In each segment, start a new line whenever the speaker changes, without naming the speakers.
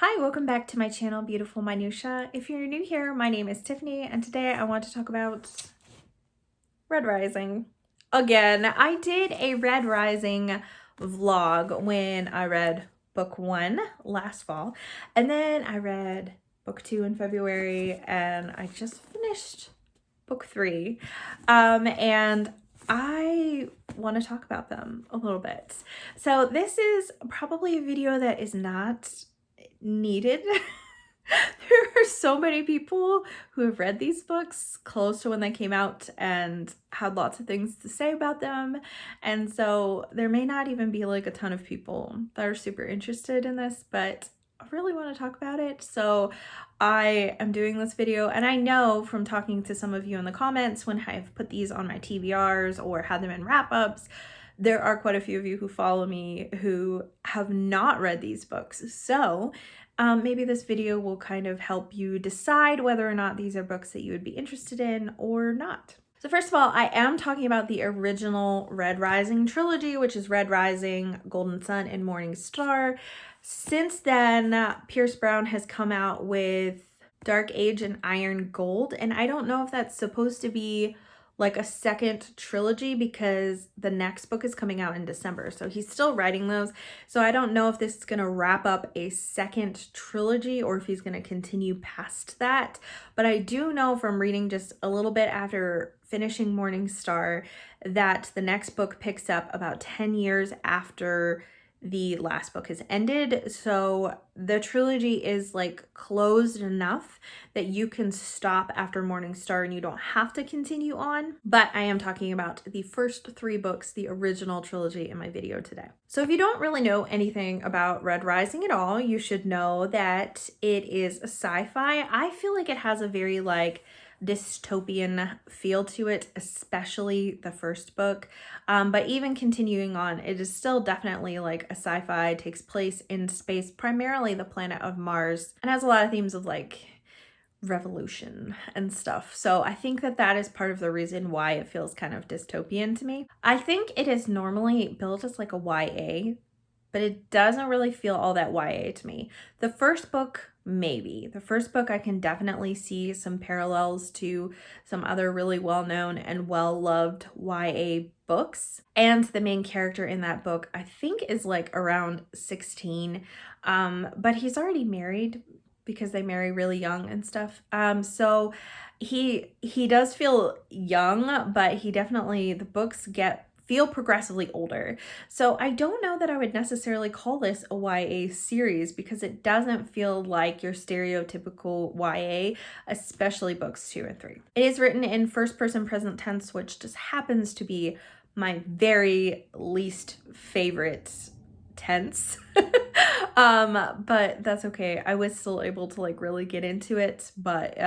Hi, welcome back to my channel, Beautiful Minutia. If you're new here, my name is Tiffany, and today I want to talk about Red Rising. Again, I did a Red Rising vlog when I read book 1 last fall, and then I read book 2 in February, and I just finished book 3. And I want to talk about them a little bit. So this is probably a video that is not needed. There are so many people who have read these books close to when they came out and had lots of things to say about them. And so there may not even be like a ton of people that are super interested in this, but I really want to talk about it. So I am doing this video, and I know from talking to some of you in the comments when I've put these on my TBRs or had them in wrap-ups, there are quite a few of you who follow me who have not read these books. So maybe this video will kind of help you decide whether or not these are books that you would be interested in or not. So first of all, I am talking about the original Red Rising trilogy, which is Red Rising, Golden Sun, and Morning Star. Since then, Pierce Brown has come out with Dark Age and Iron Gold, and I don't know if that's supposed to be like a second trilogy because the next book is coming out in December. So he's still writing those. So I don't know if this is going to wrap up a second trilogy or if he's going to continue past that. But I do know from reading just a little bit after finishing Morning Star that the next book picks up about 10 years after the last book has ended. So the trilogy is like closed enough that you can stop after Morning Star and you don't have to continue on. But I am talking about the first 3 books, the original trilogy, in my video today. So if you don't really know anything about Red Rising at all, you should know that it is a sci-fi. I feel like it has a very like dystopian feel to it, especially the first book. But even continuing on, it is still definitely like a sci-fi, takes place in space, primarily the planet of Mars, and has a lot of themes of like revolution and stuff. So I think that that is part of the reason why it feels kind of dystopian to me. I think it is normally billed as like a YA, but it doesn't really feel all that YA to me. The first book, maybe. The first book, I can definitely see some parallels to some other really well-known and well-loved YA books. And the main character in that book, I think, is like around 16, but he's already married because they marry really young and stuff. So he does feel young, but he definitely, the books feel progressively older. So I don't know that I would necessarily call this a YA series because it doesn't feel like your stereotypical YA, especially books 2 and 3. It is written in first person present tense, which just happens to be my very least favorite tense. But that's okay. I was still able to like really get into it, but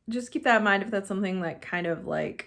just keep that in mind if that's something that kind of like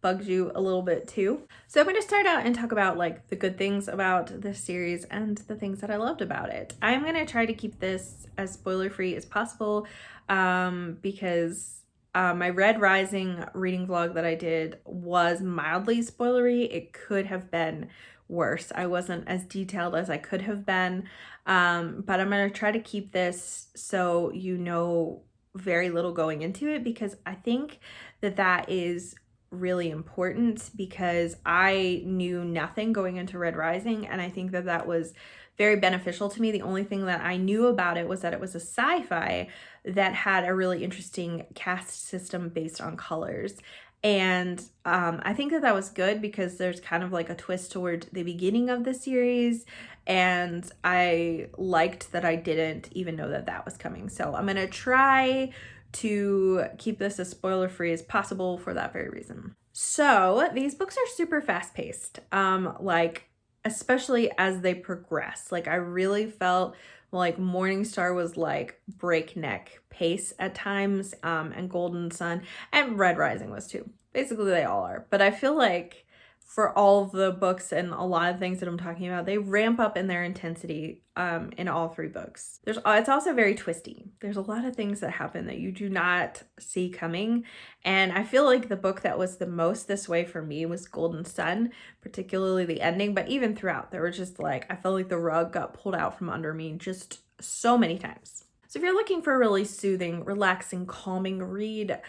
bugs you a little bit too. So I'm going to start out and talk about like the good things about this series and the things that I loved about it. I'm going to try to keep this as spoiler free as possible because my Red Rising reading vlog that I did was mildly spoilery. It could have been worse. I wasn't as detailed as I could have been, but I'm going to try to keep this so you know very little going into it, because I think that that is really important, because I knew nothing going into Red Rising, and I think that that was very beneficial to me. The only thing that I knew about it was that it was a sci-fi that had a really interesting caste system based on colors. And I think that that was good because there's kind of like a twist toward the beginning of the series, and I liked that I didn't even know that that was coming. So I'm gonna try to keep this as spoiler free as possible for that very reason. So these books are super fast paced, like especially as they progress. Like I really felt like Morning Star was like breakneck pace at times, and Golden Sun and Red Rising was too. Basically they all are, but I feel like for all of the books and a lot of things that I'm talking about, they ramp up in their intensity in all 3 books. It's also very twisty. There's a lot of things that happen that you do not see coming, and I feel like the book that was the most this way for me was Golden Sun, particularly the ending, but even throughout there were just like, I felt like the rug got pulled out from under me just so many times. So if you're looking for a really soothing, relaxing, calming read,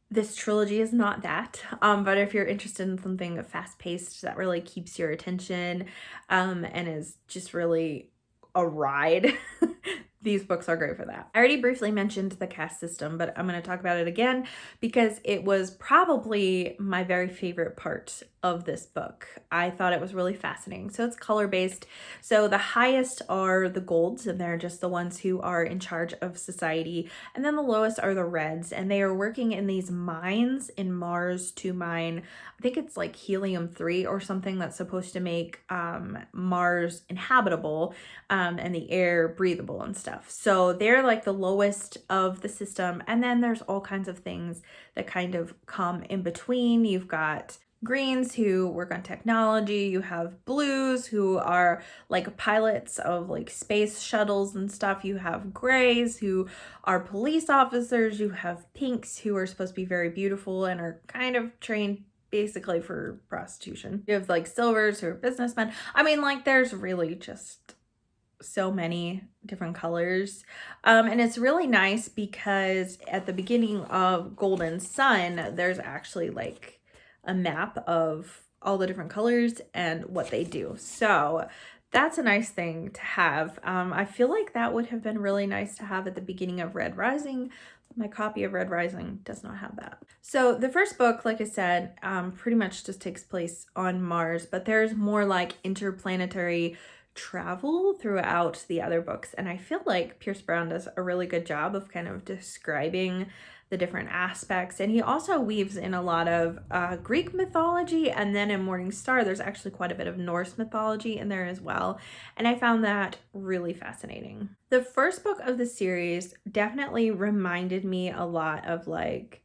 this trilogy is not that. But if you're interested in something fast-paced that really keeps your attention and is just really a ride, these books are great for that. I already briefly mentioned the caste system, but I'm going to talk about it again because it was probably my very favorite part of this book. I thought it was really fascinating. So it's color-based. So the highest are the golds, and they're just the ones who are in charge of society. And then the lowest are the reds, and they are working in these mines in Mars to mine, I think it's like helium-3 or something that's supposed to make Mars inhabitable and the air breathable and stuff. So they're like the lowest of the system. And then there's all kinds of things that kind of come in between. You've got greens who work on technology. You have blues who are like pilots of like space shuttles and stuff. You have grays who are police officers. You have pinks who are supposed to be very beautiful and are kind of trained basically for prostitution. You have like silvers who are businessmen. I mean, like there's really just so many different colors. And it's really nice because at the beginning of Golden Sun, there's actually like a map of all the different colors and what they do. So that's a nice thing to have. I feel like that would have been really nice to have at the beginning of Red Rising. My copy of Red Rising does not have that. So the first book, like I said, pretty much just takes place on Mars, but there's more like interplanetary travel throughout the other books. And I feel like Pierce Brown does a really good job of kind of describing the different aspects. And he also weaves in a lot of Greek mythology. And then in Morning Star, there's actually quite a bit of Norse mythology in there as well. And I found that really fascinating. The first book of the series definitely reminded me a lot of like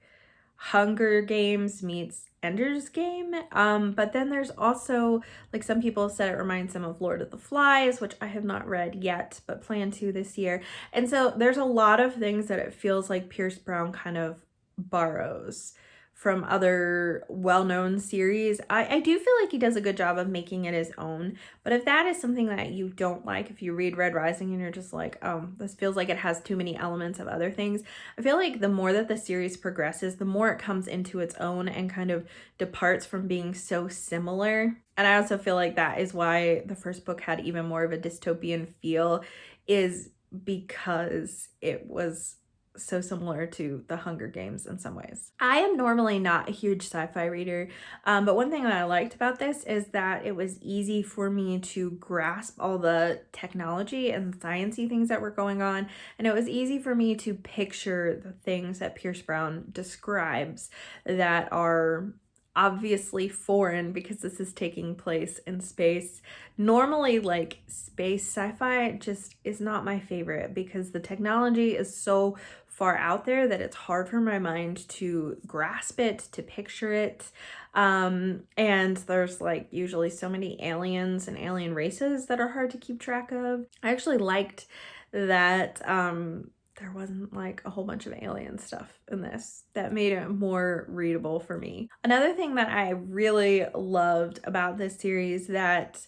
Hunger Games meets Ender's Game. But then there's also, like some people said, it reminds them of Lord of the Flies, which I have not read yet, but plan to this year. And so there's a lot of things that it feels like Pierce Brown kind of borrows from other well-known series. I do feel like he does a good job of making it his own, but if that is something that you don't like, if you read Red Rising and you're just like, oh, this feels like it has too many elements of other things, I feel like the more that the series progresses, the more it comes into its own and kind of departs from being so similar. And I also feel like that is why the first book had even more of a dystopian feel, is because it was so similar to the Hunger Games in some ways. I am normally not a huge sci-fi reader, but one thing that I liked about this is that it was easy for me to grasp all the technology and sciencey things that were going on, and it was easy for me to picture the things that Pierce Brown describes that are obviously foreign because this is taking place in space. Normally, like space sci-fi just is not my favorite because the technology is so far out there that it's hard for my mind to grasp it, to picture it. And there's like usually so many aliens and alien races that are hard to keep track of. I actually liked that there wasn't like a whole bunch of alien stuff in this. That made it more readable for me. Another thing that I really loved about this series that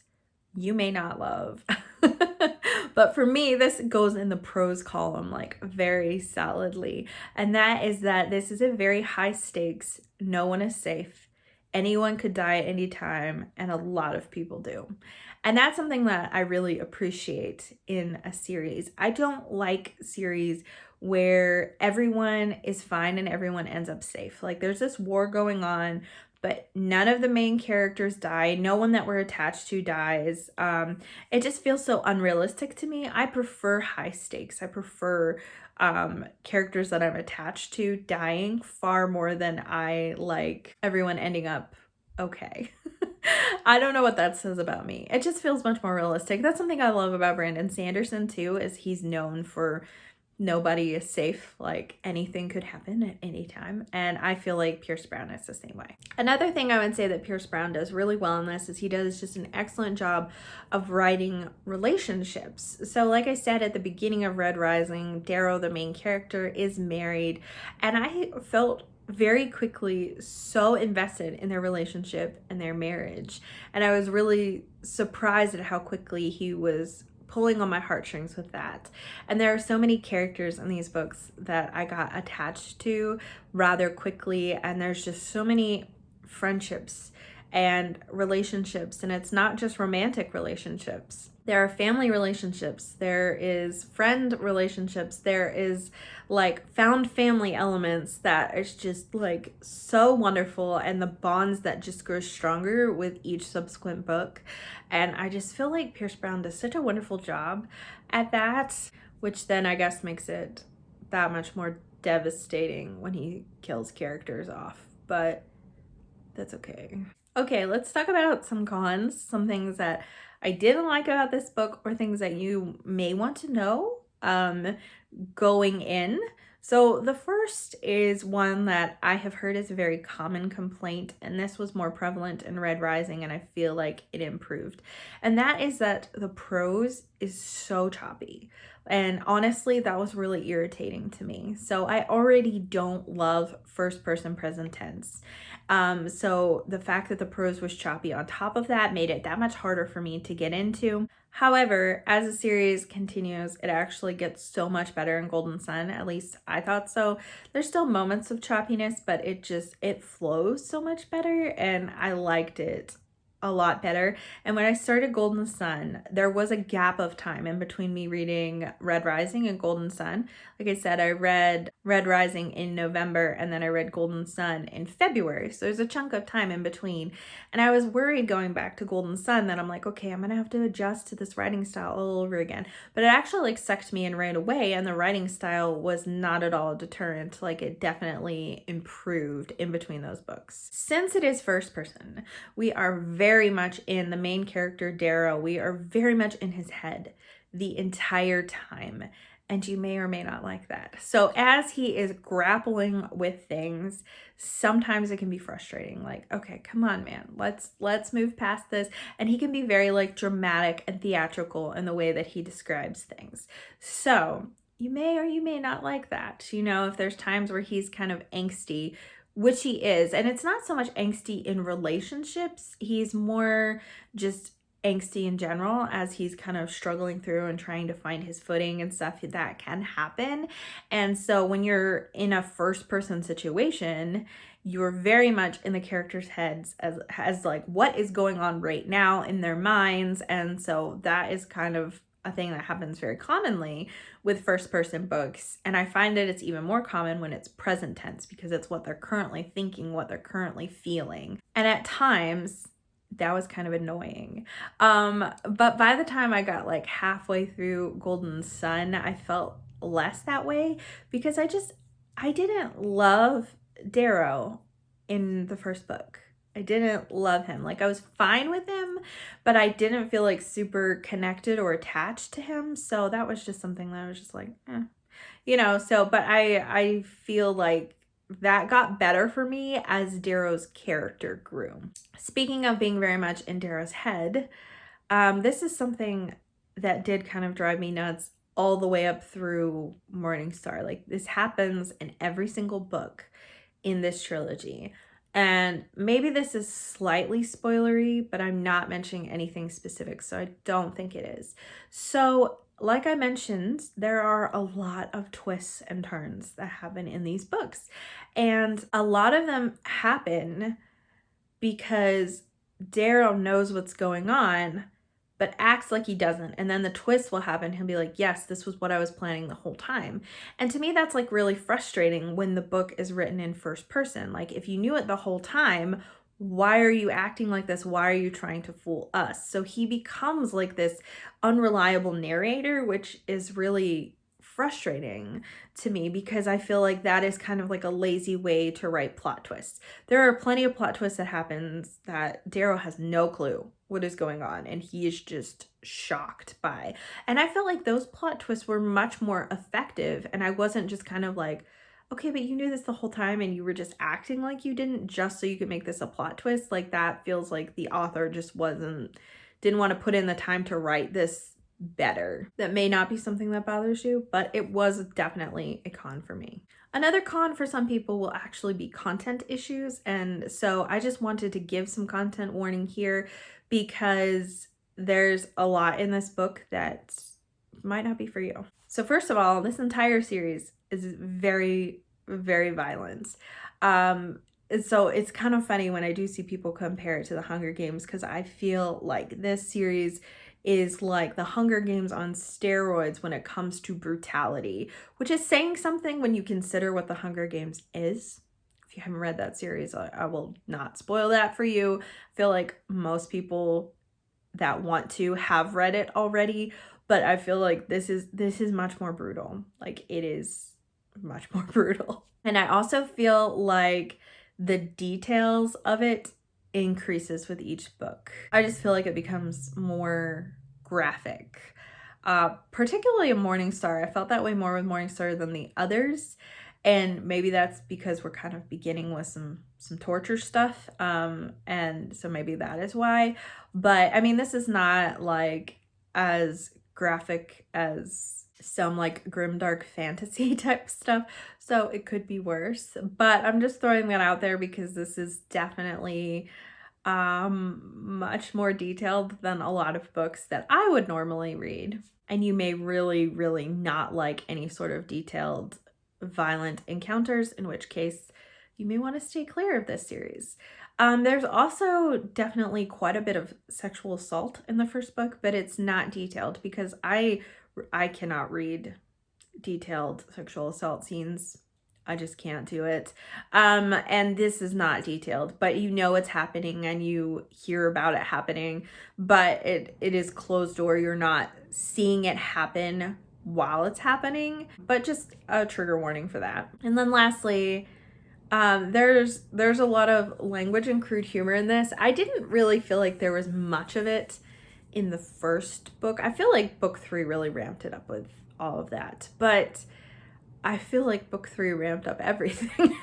you may not love, but for me, this goes in the pros column like very solidly. And that is that this is a very high stakes, no one is safe, anyone could die at any time, and a lot of people do. And that's something that I really appreciate in a series. I don't like series where everyone is fine and everyone ends up safe. Like there's this war going on, but none of the main characters die. No one that we're attached to dies. It just feels so unrealistic to me. I prefer high stakes. I prefer characters that I'm attached to dying far more than I like everyone ending up okay. I don't know what that says about me. It just feels much more realistic. That's something I love about Brandon Sanderson too, is he's known for nobody is safe. Like anything could happen at any time. And I feel like Pierce Brown is the same way. Another thing I would say that Pierce Brown does really well in this is he does just an excellent job of writing relationships. So like I said at the beginning of Red Rising, Darrow, the main character, is married. And I felt very quickly so invested in their relationship and their marriage. And I was really surprised at how quickly he was pulling on my heartstrings with that. And there are so many characters in these books that I got attached to rather quickly, and there's just so many friendships and relationships, and it's not just romantic relationships. There are family relationships, there is friend relationships, there is like found family elements that is just like so wonderful, and the bonds that just grow stronger with each subsequent book. And I just feel like Pierce Brown does such a wonderful job at that, which then I guess makes it that much more devastating when he kills characters off, but that's okay. Okay, let's talk about some cons, some things that I didn't like about this book, or things that you may want to know going in. So the first is one that I have heard is a very common complaint, and this was more prevalent in Red Rising, and I feel like it improved. And that is that the prose is so choppy. And honestly, that was really irritating to me. So I already don't love first person present tense. So the fact that the prose was choppy on top of that made it that much harder for me to get into. However, as the series continues, it actually gets so much better in Golden Sun. At least I thought so. There's still moments of choppiness, but it flows so much better, and I liked it a lot better. And when I started Golden Sun, there was a gap of time in between me reading Red Rising and Golden Sun. Like I said, I read Red Rising in November, and then I read Golden Sun in February. So there's a chunk of time in between. And I was worried going back to Golden Sun that I'm like, okay, I'm gonna have to adjust to this writing style all over again. But it actually like sucked me in right away, and the writing style was not at all a deterrent. Like, it definitely improved in between those books. Since it is first person, we are very much in the main character, Darrow. We are very much in his head the entire time, and you may or may not like that. So as he is grappling with things, sometimes it can be frustrating. Like, okay, come on, man, let's move past this. And he can be very like dramatic and theatrical in the way that he describes things. So you may or you may not like that. You know, if there's times where he's kind of angsty, which he is, and it's not so much angsty in relationships, he's more just angsty in general as he's kind of struggling through and trying to find his footing and stuff. That can happen. And so when you're in a first person situation, you're very much in the characters' heads as like what is going on right now in their minds. And so that is kind of a thing that happens very commonly with first person books. And I find that it's even more common when it's present tense, because it's what they're currently thinking, what they're currently feeling. And at times that was kind of annoying. But by the time I got like halfway through Golden Sun, I felt less that way, because I didn't love Darrow in the first book. I didn't love him. Like, I was fine with him, but I didn't feel like super connected or attached to him. So that was just something that I was just like, you know, so, but I feel like that got better for me as Darrow's character grew. Speaking of being very much in Darrow's head, this is something that did kind of drive me nuts all the way up through Morningstar. Like, this happens in every single book in this trilogy. And maybe this is slightly spoilery, but I'm not mentioning anything specific, so I don't think it is. So, like I mentioned, there are a lot of twists and turns that happen in these books. And a lot of them happen because Darrow knows what's going on, but acts like he doesn't. And then the twist will happen. He'll be like, yes, this was what I was planning the whole time. And to me, that's like really frustrating when the book is written in first person. Like, if you knew it the whole time, why are you acting like this? Why are you trying to fool us? So he becomes like this unreliable narrator, which is really frustrating to me, because I feel like that is kind of like a lazy way to write plot twists. There are plenty of plot twists that happens that Darrow has no clue what is going on, and he is just shocked by. And I felt like those plot twists were much more effective, and I wasn't just kind of like, okay, but you knew this the whole time and you were just acting like you didn't just so you could make this a plot twist. Like, that feels like the author just didn't want to put in the time to write this better. That may not be something that bothers you, but it was definitely a con for me. Another con for some people will actually be content issues, and so I just wanted to give some content warning here, because there's a lot in this book that might not be for you. So first of all, this entire series is very, very violent. So it's kind of funny when I do see people compare it to the Hunger Games, because I feel like this series is like the Hunger Games on steroids when it comes to brutality, which is saying something when you consider what the Hunger Games is. If you haven't read that series, I will not spoil that for you. I feel like most people that want to have read it already, but I feel like this is much more brutal. Like, it is much more brutal. And I also feel like the details of it increases with each book. I just feel like it becomes more graphic. Particularly in Morningstar. I felt that way more with Morningstar than the others. And maybe that's because we're kind of beginning with some torture stuff. And so maybe that is why. But I mean, this is not like as graphic as some like grimdark fantasy type stuff, so it could be worse. But I'm just throwing that out there because this is definitely much more detailed than a lot of books that I would normally read. And you may really, really not like any sort of detailed violent encounters, in which case you may want to stay clear of this series. There's also definitely quite a bit of sexual assault in the first book, but it's not detailed because I cannot read detailed sexual assault scenes. I just can't do it. And this is not detailed, but you know it's happening and you hear about it happening, but it is closed door. You're not seeing it happen while it's happening, but just a trigger warning for that. And then lastly, there's a lot of language and crude humor in this. I didn't really feel like there was much of it in the first book. I feel like book 3 really ramped it up with all of that, but I feel like book 3 ramped up everything.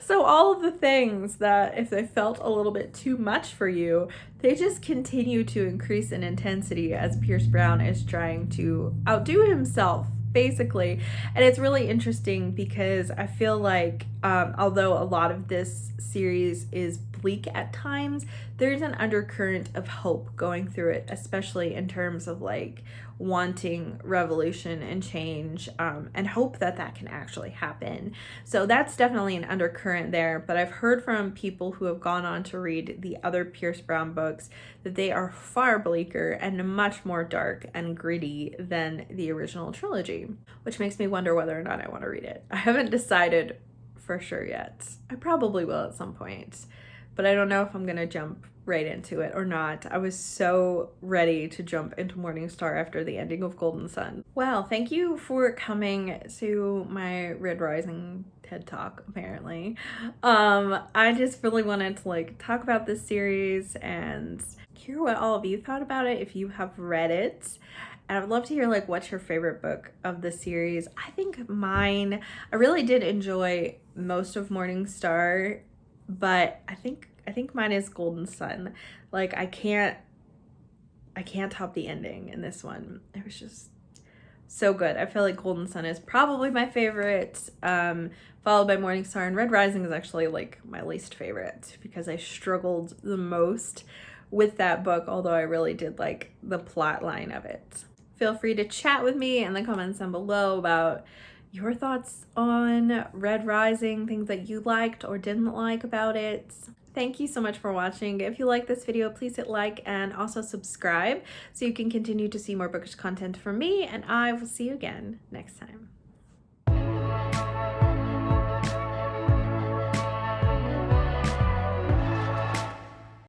So all of the things that if they felt a little bit too much for you, they just continue to increase in intensity as Pierce Brown is trying to outdo himself, basically. And it's really interesting because I feel like although a lot of this series is bleak at times, there's an undercurrent of hope going through it, especially in terms of like wanting revolution and change, and hope that that can actually happen. So that's definitely an undercurrent there. But I've heard from people who have gone on to read the other Pierce Brown books that they are far bleaker and much more dark and gritty than the original trilogy, which makes me wonder whether or not I want to read it. I haven't decided for sure yet. I probably will at some point, but I don't know if I'm gonna jump right into it or not. I was so ready to jump into Morningstar after the ending of Golden Sun. Well, thank you for coming to my Red Rising TED Talk, apparently. I just really wanted to like talk about this series and hear what all of you thought about it if you have read it. And I would love to hear like what's your favorite book of the series. I think mine, I really did enjoy most of Morningstar, but I think mine is Golden Sun. Like I can't top the ending in this one. It was just so good. I feel like Golden Sun is probably my favorite, followed by Morningstar, and Red Rising is actually like my least favorite because I struggled the most with that book, although I really did like the plot line of it. Feel free to chat with me in the comments down below about your thoughts on Red Rising, things that you liked or didn't like about it. Thank you so much for watching. If you like this video, please hit like and also subscribe so you can continue to see more bookish content from me, and I will see you again next time.